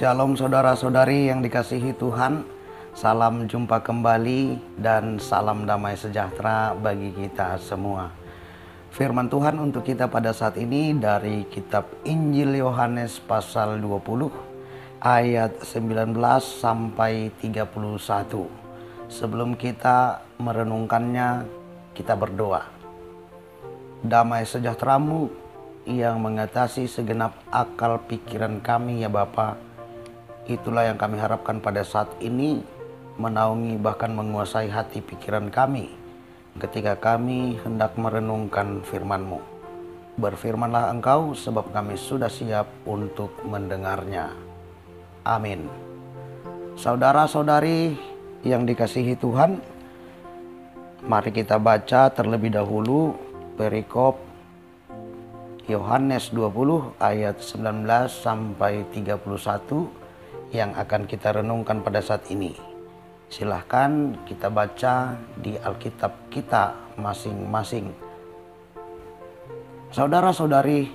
Shalom saudara-saudari yang dikasihi Tuhan. Salam jumpa kembali dan salam damai sejahtera bagi kita semua. Firman Tuhan untuk kita pada saat ini dari kitab Injil Yohanes pasal 20 ayat 19 sampai 31. Sebelum kita merenungkannya, kita berdoa. Damai sejahteramu yang mengatasi segenap akal pikiran kami ya Bapa, itulah yang kami harapkan pada saat ini, menaungi bahkan menguasai hati pikiran kami ketika kami hendak merenungkan firman-Mu. Berfirmanlah Engkau sebab kami sudah siap untuk mendengarnya. Amin. Saudara-saudari yang dikasihi Tuhan, mari kita baca terlebih dahulu perikop Yohanes 20 ayat 19 sampai 31 yang akan kita renungkan pada saat ini. Silahkan kita baca di Alkitab kita masing-masing. Saudara-saudari,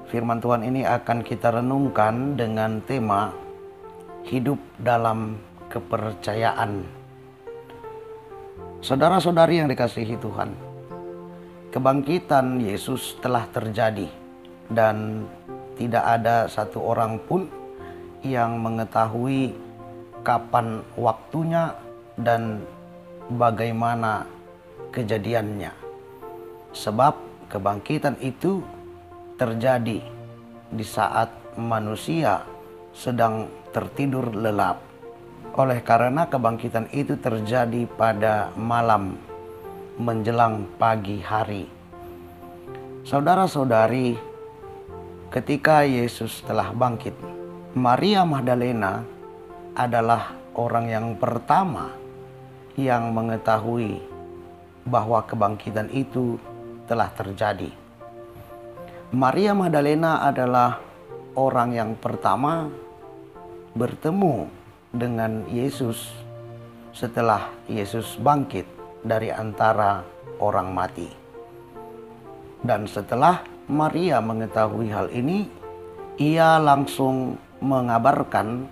firman Tuhan ini akan kita renungkan dengan tema hidup dalam kepercayaan. Saudara-saudari yang dikasihi Tuhan, kebangkitan Yesus telah terjadi dan tidak ada satu orang pun yang mengetahui kapan waktunya dan bagaimana kejadiannya. Sebab kebangkitan itu terjadi di saat manusia sedang tertidur lelap. Oleh karena kebangkitan itu terjadi pada malam menjelang pagi hari. Saudara-saudari, ketika Yesus telah bangkit, Maria Magdalena adalah orang yang pertama yang mengetahui bahwa kebangkitan itu telah terjadi. Maria Magdalena adalah orang yang pertama bertemu dengan Yesus setelah Yesus bangkit dari antara orang mati. Dan setelah Maria mengetahui hal ini, ia langsung mengabarkan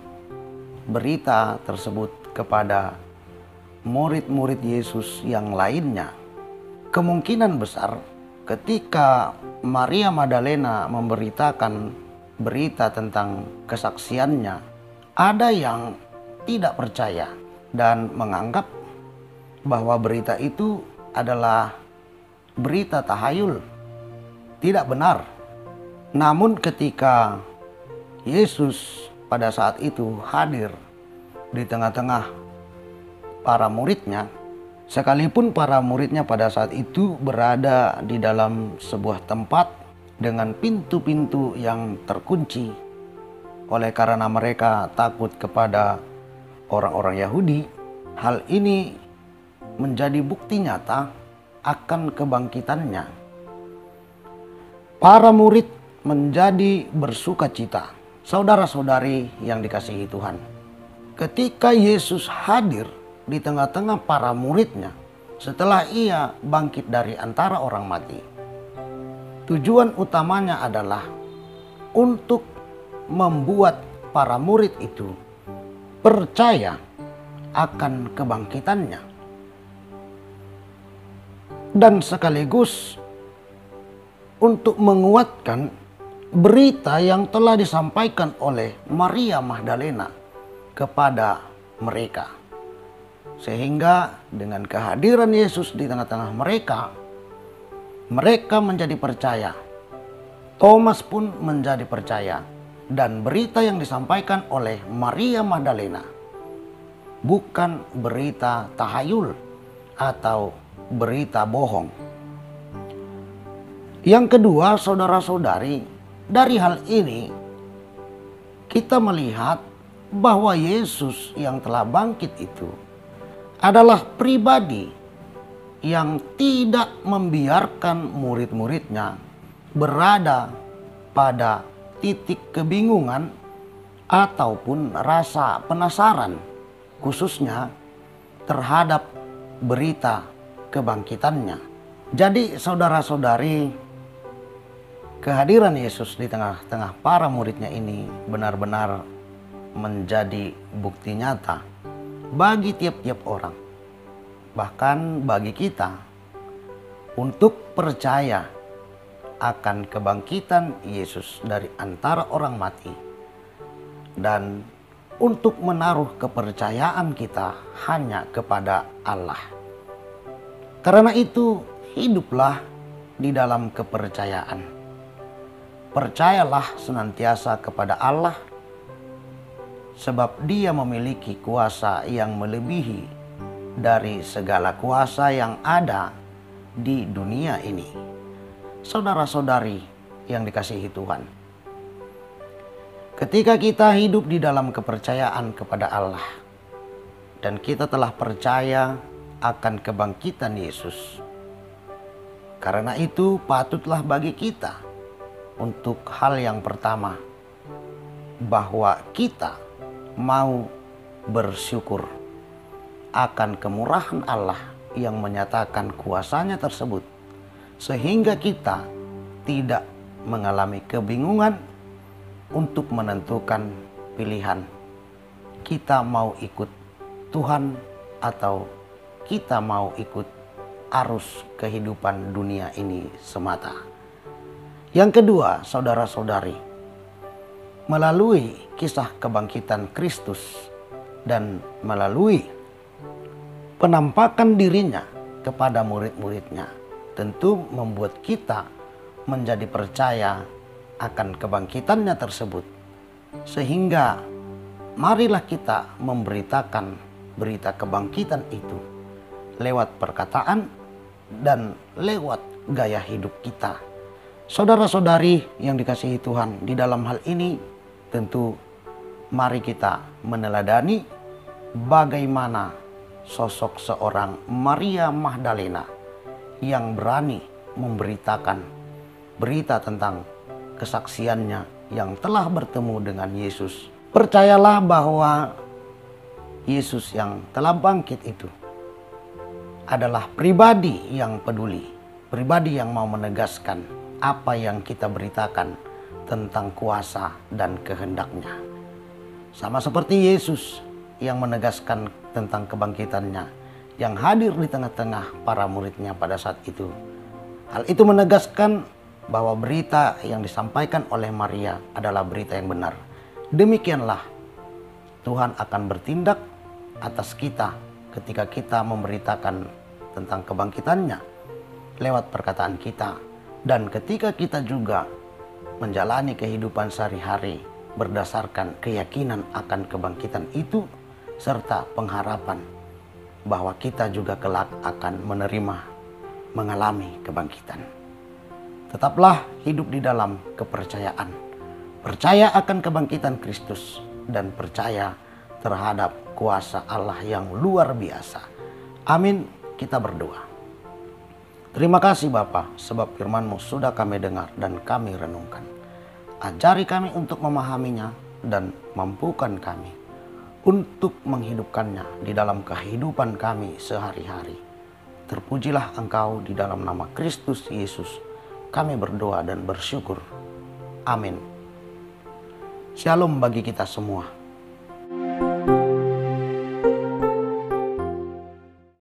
berita tersebut kepada murid-murid Yesus yang lainnya. Kemungkinan besar ketika Maria Magdalena memberitakan berita tentang kesaksiannya, ada yang tidak percaya dan menganggap bahwa berita itu adalah berita tahayul, tidak benar. Namun ketika Yesus pada saat itu hadir di tengah-tengah para muridnya, sekalipun para muridnya pada saat itu berada di dalam sebuah tempat dengan pintu-pintu yang terkunci, oleh karena mereka takut kepada orang-orang Yahudi, hal ini menjadi bukti nyata akan kebangkitannya. Para murid menjadi bersuka cita. Saudara-saudari yang dikasihi Tuhan, ketika Yesus hadir di tengah-tengah para muridnya setelah ia bangkit dari antara orang mati, tujuan utamanya adalah untuk membuat para murid itu percaya akan kebangkitannya, dan sekaligus untuk menguatkan berita yang telah disampaikan oleh Maria Magdalena kepada mereka. Sehingga dengan kehadiran Yesus di tengah-tengah mereka, mereka menjadi percaya. Thomas pun menjadi percaya. Dan berita yang disampaikan oleh Maria Magdalena bukan berita tahayul atau berita bohong. Yang kedua, saudara-saudari, dari hal ini kita melihat bahwa Yesus yang telah bangkit itu adalah pribadi yang tidak membiarkan murid-muridnya berada pada titik kebingungan ataupun rasa penasaran, khususnya terhadap berita kebangkitannya. Jadi saudara-saudari, kehadiran Yesus di tengah-tengah para muridnya ini benar-benar menjadi bukti nyata bagi tiap-tiap orang, bahkan bagi kita, untuk percaya akan kebangkitan Yesus dari antara orang mati, dan untuk menaruh kepercayaan kita hanya kepada Allah. Karena itu, hiduplah di dalam kepercayaan. Percayalah senantiasa kepada Allah, sebab Dia memiliki kuasa yang melebihi dari segala kuasa yang ada di dunia ini. Saudara-saudari yang dikasihi Tuhan, ketika kita hidup di dalam kepercayaan kepada Allah dan kita telah percaya akan kebangkitan Yesus, karena itu patutlah bagi kita untuk hal yang pertama, bahwa kita mau bersyukur akan kemurahan Allah yang menyatakan kuasanya tersebut, sehingga kita tidak mengalami kebingungan untuk menentukan pilihan. Kita mau ikut Tuhan atau kita mau ikut arus kehidupan dunia ini semata. Yang kedua, saudara-saudari, melalui kisah kebangkitan Kristus dan melalui penampakan dirinya kepada murid-muridnya, tentu membuat kita menjadi percaya akan kebangkitannya tersebut. Sehingga marilah kita memberitakan berita kebangkitan itu lewat perkataan dan lewat gaya hidup kita. Saudara-saudari yang dikasihi Tuhan, di dalam hal ini tentu mari kita meneladani bagaimana sosok seorang Maria Magdalena yang berani memberitakan berita tentang kesaksiannya yang telah bertemu dengan Yesus. Percayalah bahwa Yesus yang telah bangkit itu adalah pribadi yang peduli, pribadi yang mau menegaskan apa yang kita beritakan tentang kuasa dan kehendaknya. Sama seperti Yesus yang menegaskan tentang kebangkitannya, yang hadir di tengah-tengah para muridnya pada saat itu. Hal itu menegaskan bahwa berita yang disampaikan oleh Maria adalah berita yang benar. Demikianlah Tuhan akan bertindak atas kita ketika kita memberitakan tentang kebangkitannya lewat perkataan kita. Dan ketika kita juga menjalani kehidupan sehari-hari berdasarkan keyakinan akan kebangkitan itu, serta pengharapan bahwa kita juga kelak akan mengalami kebangkitan. Tetaplah hidup di dalam kepercayaan. Percaya akan kebangkitan Kristus dan percaya terhadap kuasa Allah yang luar biasa. Amin. Kita berdoa. Terima kasih Bapa, sebab firman-Mu sudah kami dengar dan kami renungkan. Ajari kami untuk memahaminya dan mampukan kami untuk menghidupkannya di dalam kehidupan kami sehari-hari. Terpujilah Engkau di dalam nama Kristus Yesus. Kami berdoa dan bersyukur. Amin. Shalom bagi kita semua.